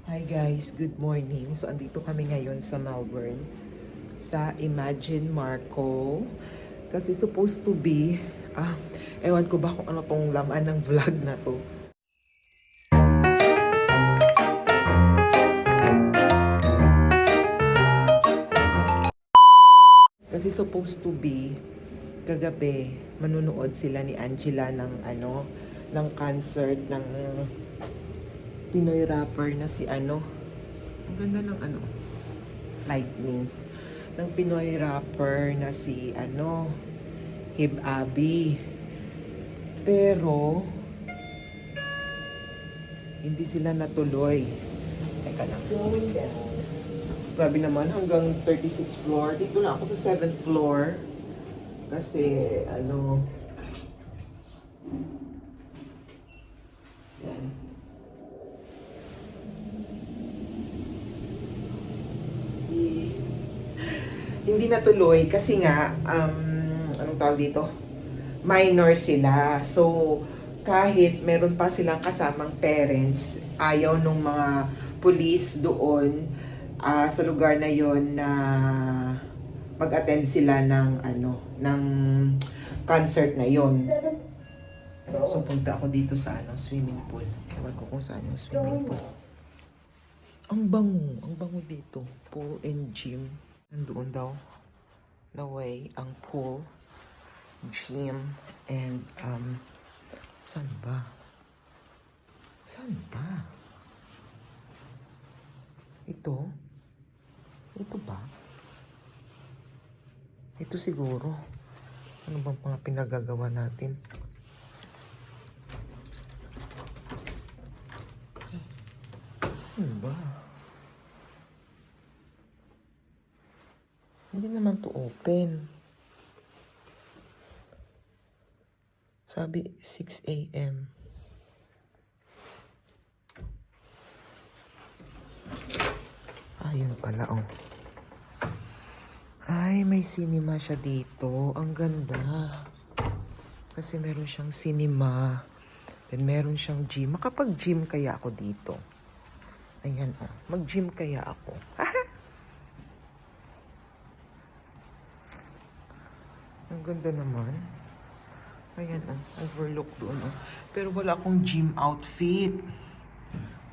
Hi guys, good morning. So andito kami ngayon sa Melbourne sa Imagine Marco kasi supposed to be ewan ko ba kung ano tong laman ng vlog na to. Kasi supposed to be kagabi manunood sila ni Angela ng concert ng Pinoy rapper na si ang ganda ng lightning ng Pinoy rapper na si Hib Abi. Pero hindi sila natuloy. Teka lang. Grabe naman, hanggang 36th floor. Dito na ako sa 7th floor. Kasi yan. Hindi natuloy kasi nga anong tawag dito? Minor sila. So kahit meron pa silang kasamang parents, ayaw nung mga police doon sa lugar na yon na mag-attend sila ng concert na yon. So punta ako dito sa swimming pool. Ewan ko kung saan yung swimming pool. Ang bango dito. Pool and gym. Nandoon daw na way ang pool, gym, and saan ba? Saan ba? Ito? Ito ba? Ito siguro. Ano bang mga pinagagawa natin? Saan ba? Hindi naman to open. Sabi 6 a.m. Ayun pala, oh. Ay, may cinema siya dito. Ang ganda. Kasi meron siyang cinema. Then meron siyang gym. Makapag-gym kaya ako dito. Ayan, oh. Mag-gym kaya ako. Ang ganda naman. Ayan, oh. Overlook doon, oh. Pero wala akong gym outfit.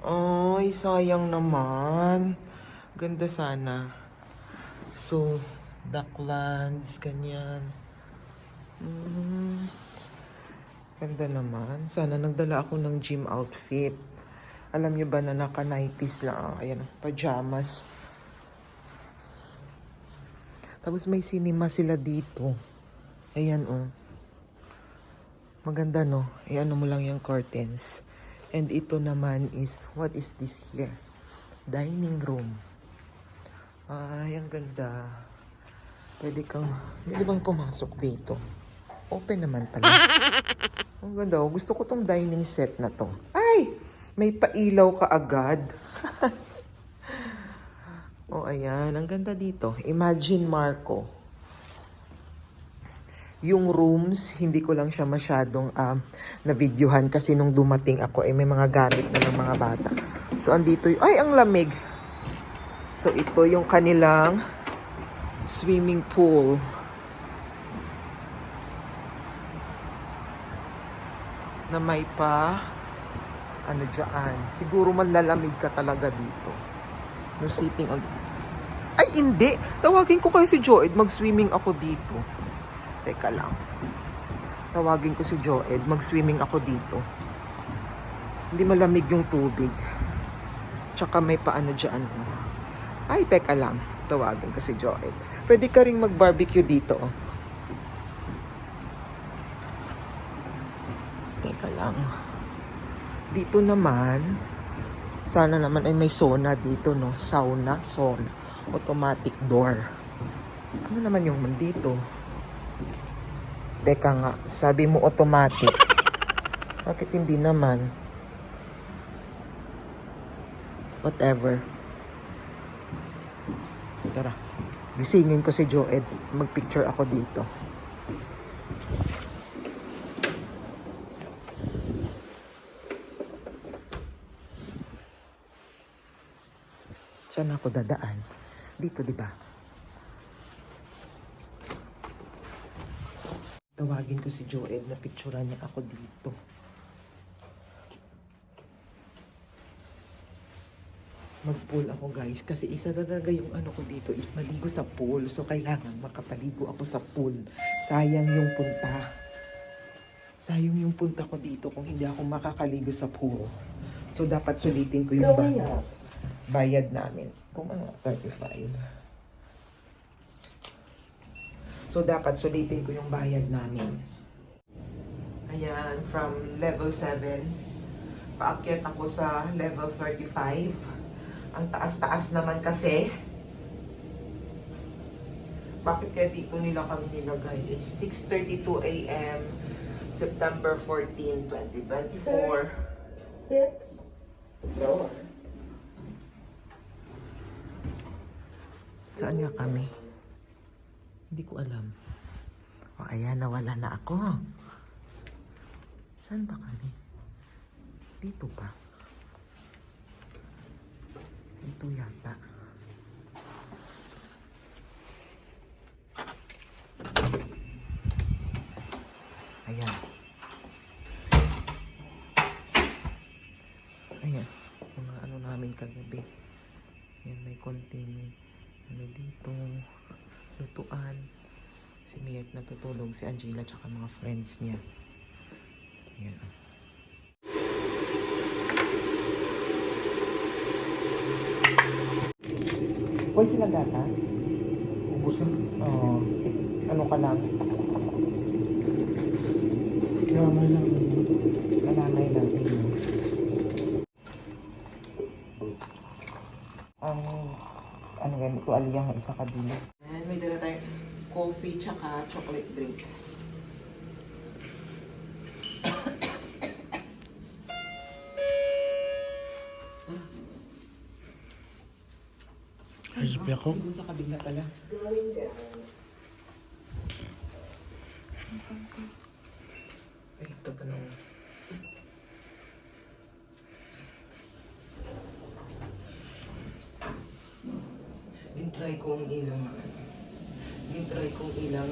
Ay, sayang naman. Ganda sana. So, Docklands, ganyan. Ganda naman. Sana nagdala ako ng gym outfit. Alam niyo ba na naka-nighties lang. Ayan, pajamas. Tapos may cinema sila dito. Ayan, oh. Maganda, no? Ayan mo lang yung curtains. And ito naman is, what is this here? Dining room. Ay, ang ganda. Pwede bang pumasok dito? Open naman pala. Ang ganda, oh. Gusto ko tong dining set na to. Ay! May pailaw ka agad. Oh, ayan. Ang ganda dito. Imagine Marco. Yung rooms, hindi ko lang siya masyadong na-videohan kasi nung dumating ako, may mga gamit na ng mga bata. So, andito ay, ang lamig. So, ito yung kanilang swimming pool. Na may dyan. Siguro malalamig ka talaga dito. No sitting on... Ay, hindi! Tawagin ko kayo si Joed. Mag-swimming ako dito. Teka lang. Tawagin ko si Joed. Mag-swimming ako dito. Hindi malamig yung tubig. Tsaka may dyan. Ay, teka lang. Tawagin ko si Joed. Pwede ka rin mag-barbecue dito. Teka lang. Dito naman, sana naman ay may sauna dito, no? Sauna. Automatic door. Ano naman yung dito? Teka nga, sabi mo automatic. Bakit hindi naman? Whatever. Tara. Gisingin ko si Joed. Mag-picture ako dito. Saan ako dadaan? Dito, di ba? Tawagin ko si Joed na picturean niya ako dito. Mag-pool ako guys kasi isa talaga yung ano ko dito is maligo sa pool. So kailangan makapaligo ako sa pool. Sayang yung punta. Sayang yung punta ko dito kung hindi ako makakaligo sa pool. So dapat sulitin ko yung bayad namin. Kung ano, 35. So dapat sulitin ko yung bayad namin. Ayan, from level 7, paakyat ako sa level 35. Ang taas-taas naman kasi. Bakit kaya dito nila kami nilagay? It's 6:32 a.m. September 14, 2024. Lower. Saan nga kami? Hindi ko alam. O ayan, nawala na ako. Saan ba kami? Dito pa. Ito yata. Ayan. Ayan. Mga ano namin kagabi. Ayan, may konting ano dito. Lutuan. Si Miet natutulog. Si Angela tsaka mga friends niya. Ayan. Pwede sila gatas? Ubus na. Oo. Ano ka lang? Kamay lang. Kalamay lang. Ang ano ganito, aliyang isa kabila. And may dala tayo coffee tsaka chocolate drink. Recipe ako. Doon sa kabila pala. Ay, ito pa lang. Try kong ilang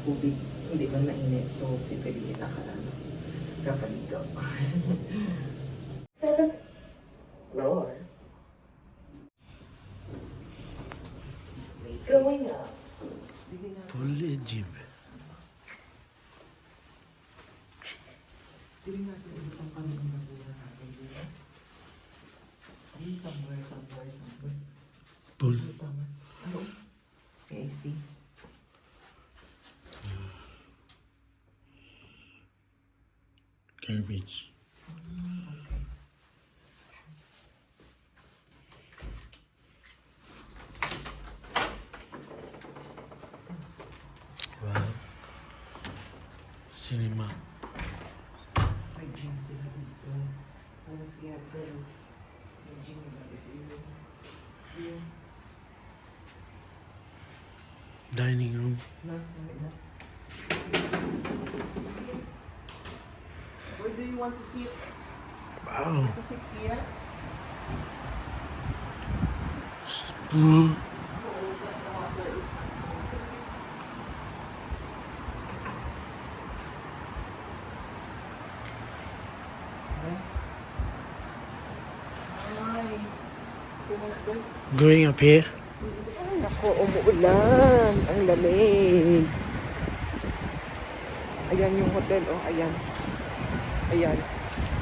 tubig. Hindi man mainit. So, sipili kita ka lang. Kapaligaw. Lower. Going up. Full Egypt. Tingnan natin ulit ang kami ng basura natin dito. Ay, somewhere. Full. Tama. Ano? Okay, I see. Garbage. Okay. Wow. Cinema. May gym sila dito. Oh, theater. May gym nila kasi yun. Yun. Dining room. Na, wait na. Where do you want to sit? Wow. To sit here? Pool. Nice. Going up here. Ako, umuulan. Ang lamig. Ayan yung hotel, oh. Ayan. Ayan.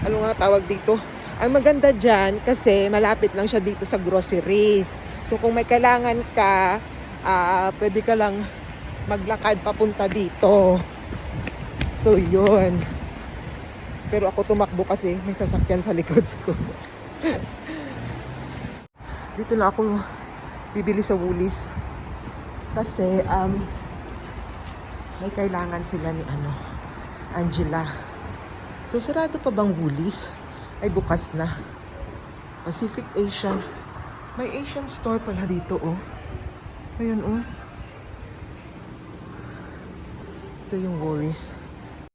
Ano nga tawag dito? Ang maganda dyan kasi malapit lang siya dito sa groceries. So kung may kailangan ka, pwede ka lang maglakad papunta dito. So yun. Pero ako tumakbo kasi may sasakyan sa likod ko. Dito na ako bibili sa Woolies. Kasi may kailangan sila ni Angela. So sarado pa bang Woolies? Ay bukas na. Pacific Asian. May Asian store pala dito, oh. Ayun, oh. Ito yung Woolies.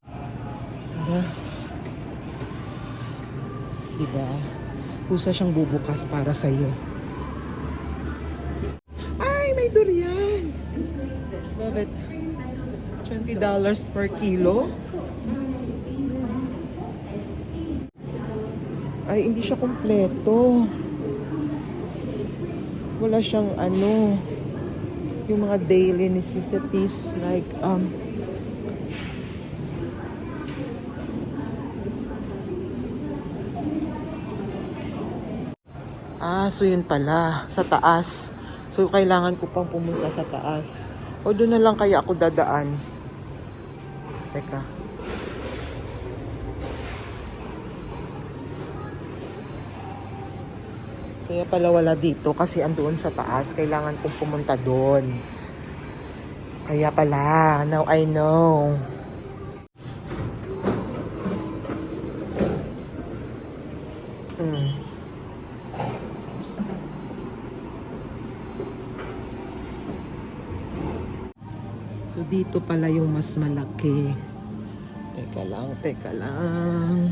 Tara. Diba? Kusa siyang bubukas para sa'yo. have it. $20 per kilo. Ay, hindi siya kumpleto. Wala siyang ano, yung mga daily necessities like so yun pala, sa taas. So kailangan ko pang pumunta sa taas. O doon na lang kaya ako dadaan. Teka. Kaya pala wala dito kasi andoon sa taas. Kailangan kong pumunta doon. Kaya pala, now I know. So dito pala yung mas malaki. Teka lang.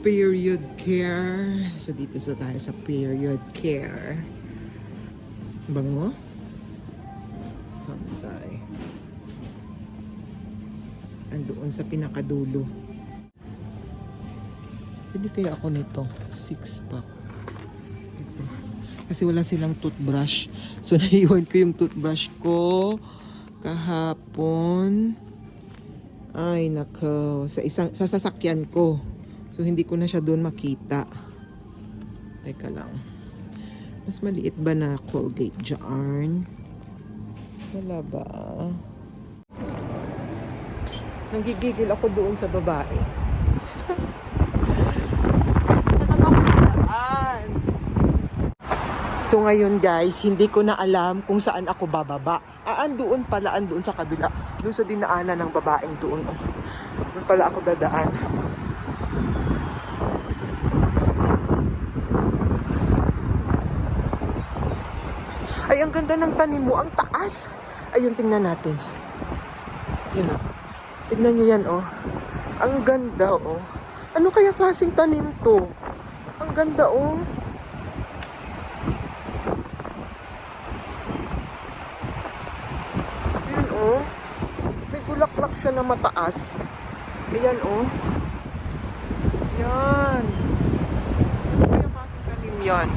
Period care. So dito sa tayo sa period care. Bango? Samsay. Andoon sa pinakadulo. Pwede kaya ako nito. 6-pack. Ito. Kasi wala silang toothbrush. So naiwan ko yung toothbrush ko kahapon. Ay nako. Sa sasakyan ko. So, hindi ko na siya doon makita. Teka lang. Mas maliit ba na Colgate jar? Wala ba? Nanggigigil ako doon sa babae. Saan ako dadaan? So, ngayon guys, hindi ko na alam kung saan ako bababa. Andoon pala, andoon sa kabila. Doon sa dinaanan ng babaeng doon. Doon pala ako dadaan. Ay, ang ganda ng tanim mo. Ang taas. Ayun, tingnan natin. Yun o. Tignan nyo yan, oh. Ang ganda, oh. Ano kaya klaseng tanim to? Ang ganda, oh. Yun, oh. May bulaklak siya na mataas. Ayan, oh. Yan. Ano kaya klaseng tanim yan?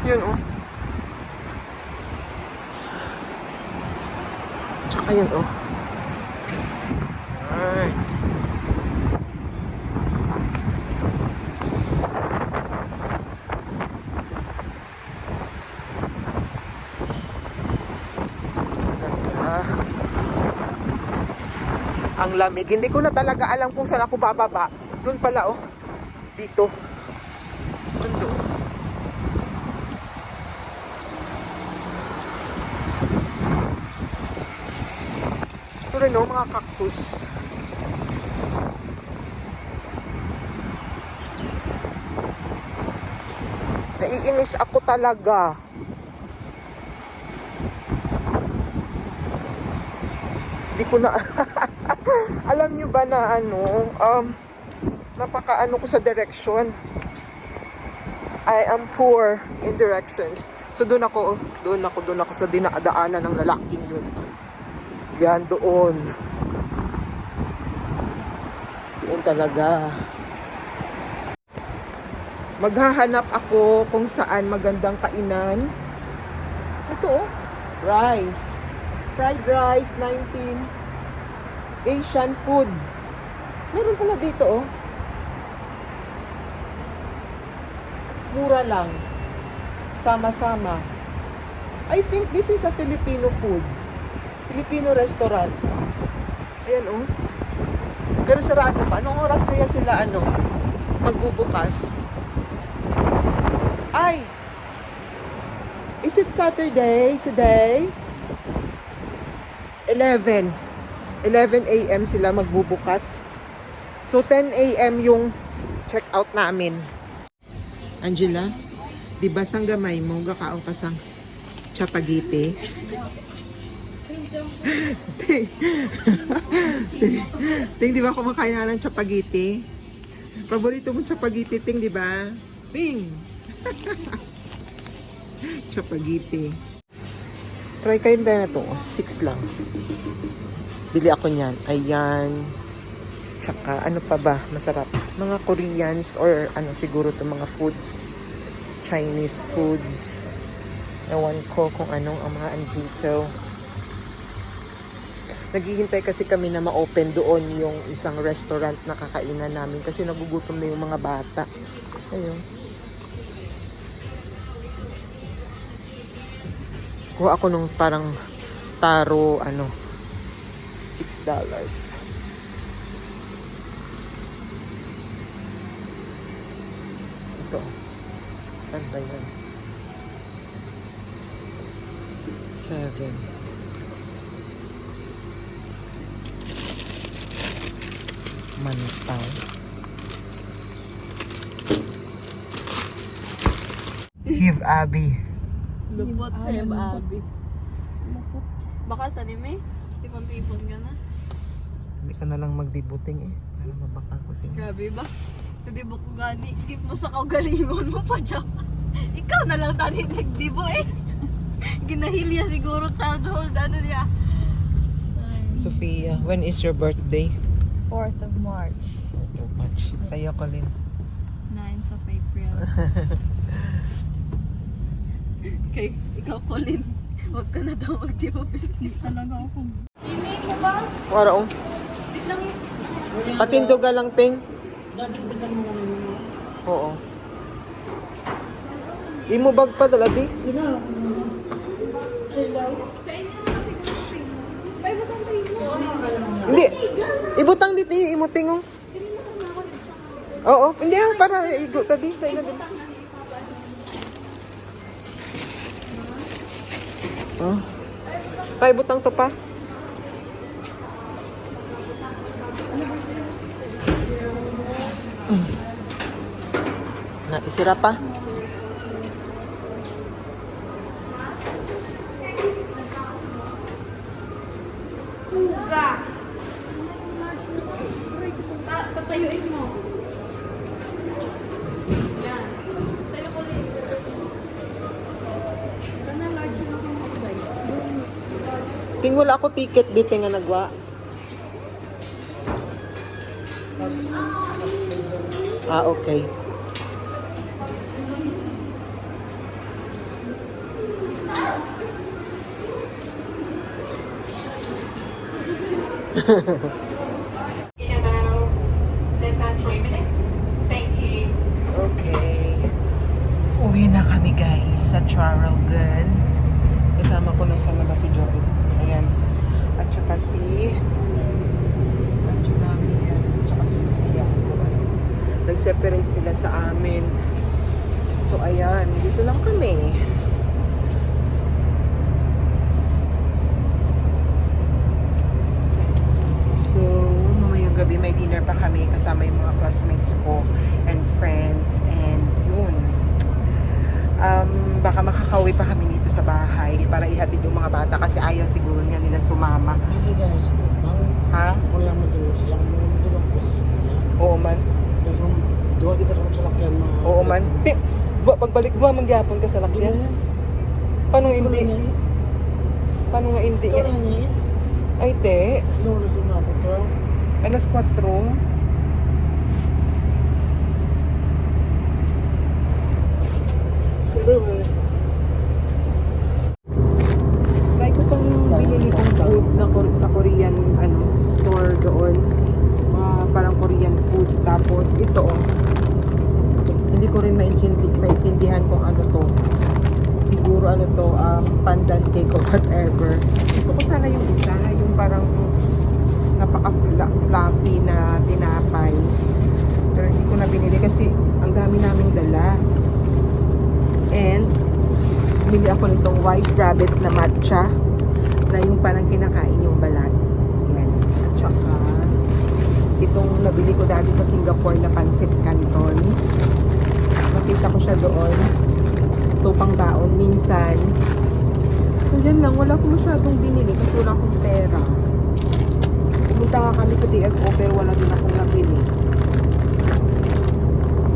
Yun, oh. Ayan, oh. Ay. Ganda. Ang lamig. Hindi ko na talaga alam kung saan ako bababa. Doon pala, oh. Dito. Doon. Ito rin, oh, mga cactus. Naiinis ako talaga. Di ko na... Alam nyo ba na ano, napaka-ano ko sa direction. I am poor in directions. So doon ako sa dinadaanan ng lalaking yun. Yan, doon. Doon talaga. Maghahanap ako kung saan magandang kainan. Ito, oh. Rice. Fried rice, 19. Asian food. Meron pala dito, oh. Mura lang. Sama-sama. I think this is a Filipino food. Filipino restaurant. Ayan, oh. Pero sarado pa. Anong oras kaya sila, magbubukas? Ay! Is it Saturday today? 11 a.m. sila magbubukas. So, 10 a.m. yung check-out namin. Angela, di ba sang gamay mo, gakaon ka sang chapagite? Ting, di ba kumakain na ng chapagite? Paborito mo chapagite, Ting, di ba? Ting! Chapagite. Try kayo na to. 6 lang. Bili ako niyan. Ayan. Tsaka ano pa ba? Masarap. Mga Koreans or ano siguro to mga foods. Chinese foods. Ewan ko kung anong ang mga andito. Naghihintay kasi kami na ma-open doon yung isang restaurant na kakainan namin kasi nagugutom na yung mga bata. Ayun. Kuha ako nung parang taro, ano, $6. Ito. Saan ba yan? 7. Manitaw. Give Abby. Libot sa Abi. Bakal tanim eh. Tipon-tipon ka na. Hindi ka na lang magdibuting eh. Para mabakal ko sa'yo. Grabe ba? Hindi mo ko gani. Hindi mo sa kaugalingon mo pa dyan. Ikaw na lang tani nagdibo eh. Ginahilya siguro childhood. Ano niya? Sophia, when is your birthday? 4th of March. So much. Sa'yo ko rin. 9th of April. Kay ikaw Colin. Huwag ka na daw magdibo. Talaga ako. Hindi mo ba? Wala Patindoga lang, ting. Oo. Imo bag pa dala, di? Sa inyo naman siguro. May butang tayo. Hindi. Ibutang dito, imo tingong. Oo. Hindi ah, para igo ta di. Tayo na din. Oh. Pa, ibutang to pa. Na, isira pa. Tatayuin mo. Yan. Tayo ko rin. Sana large na akong makagay. Ting wala ako ticket dito nga nagwa. Ah, okay. In about less than 3 minutes. Thank you. Okay. Uwi na kami guys sa Traralgon. Kasama ko na sa labas si Joed. Ayan. At saka si nandiyan namin yan. At saka si Sophia. Nag-separate sila sa amin. So ayan. Dito lang kami. So mamayang gabi may dinner pa kami kasama yung mga classmates ko and friends and yun. Baka makakauwi pa kami dito sa bahay para ihatid yung mga bata kasi ayaw siguro nga nila sumama. Hindi ka na sa bang. Ha? Wala mo tulong siya. Tulong ko sa siya. Oo man. Pero duwa kita kung sa lakyan. Oo man. Pagbalik mo, mangyapon ka sa lakyan. Paano hindi? Paano nga hindi? Ito na niya. Ay, te. No, nasa na ako to. Alas 4. Sige, Try ko tong binili kong food na sa Korean store doon. Parang Korean food. Tapos ito, hindi ko rin maintindihan kung ano to. Siguro ano to, pandan cake or whatever. Gusto ko sana yung isa, yung parang napaka-fluffy na tinapay. Pero hindi ko na binili kasi ang dami naming dala. And bili ako nitong white rabbit na matcha na yung parang kinakain yung balat. Yan. At saka itong nabili ko dati sa Singapore na pancit canton. Nakita ko siya doon. So pang baon minsan. So yan lang. Wala ko masyadong binili kasi wala akong pera. Pumunta nga kami sa DFO pero wala din akong nabili.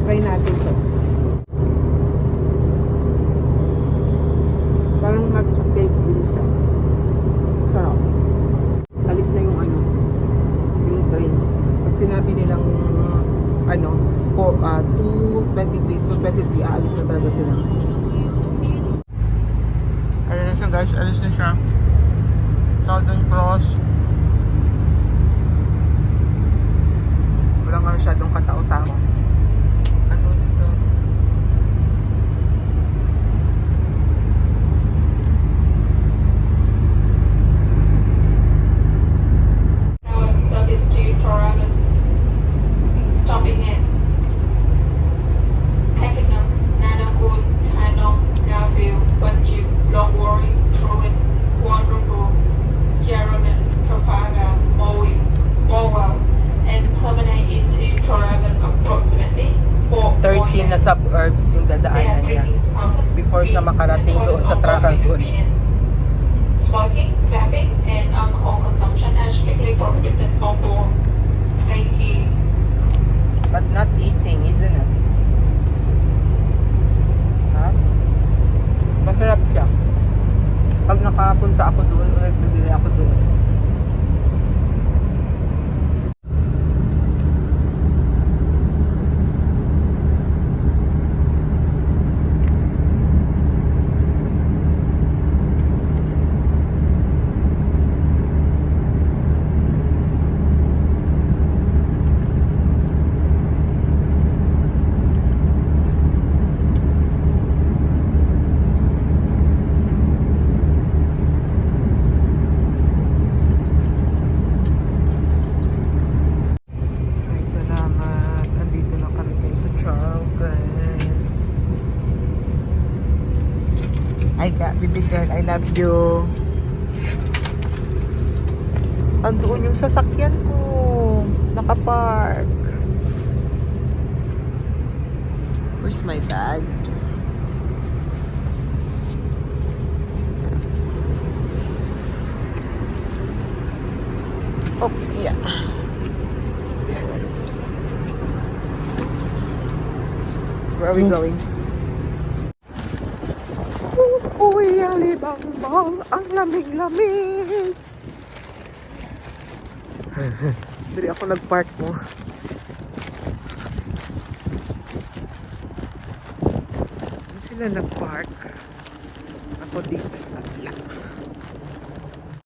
Try natin to. Parang matcha cake din siya. Hindi, aalis na talaga sila. Ayan na siya guys, alis na siya. Southern Cross. Wala nga masyadong katao-tao. Ano si Sir? Our service to Toragan. Stopping at Pakenham, Nanagoon, Tanong, Garfield, Bunjip, Longwarry, Truant, Wanderpool, Geraldton, Trafalgar, Morwell, Morwell, and terminate into Toragan approximately 13 na suburbs yung dadaanan niya before siya makarating doon sa Traralgon. Smoking, vaping, and alcohol consumption are strictly prohibited on board. Thank you. But not eating, isn't it? Ha? Masarap siya. Pag nakapunta ako doon, ulit bibili ako doon. Ay, salamat. Andito na kami kayo sa Traralgon. Ay, baby girl, I love you. Andoon yung sasakyan ko. Nakapark. Where's my bag? Oh, yeah. Where are we going? Uy, alibang-bang, ang lamig-lamig. Diri ako nag-park mo. Sila nag-park. Ako dito sa kabila.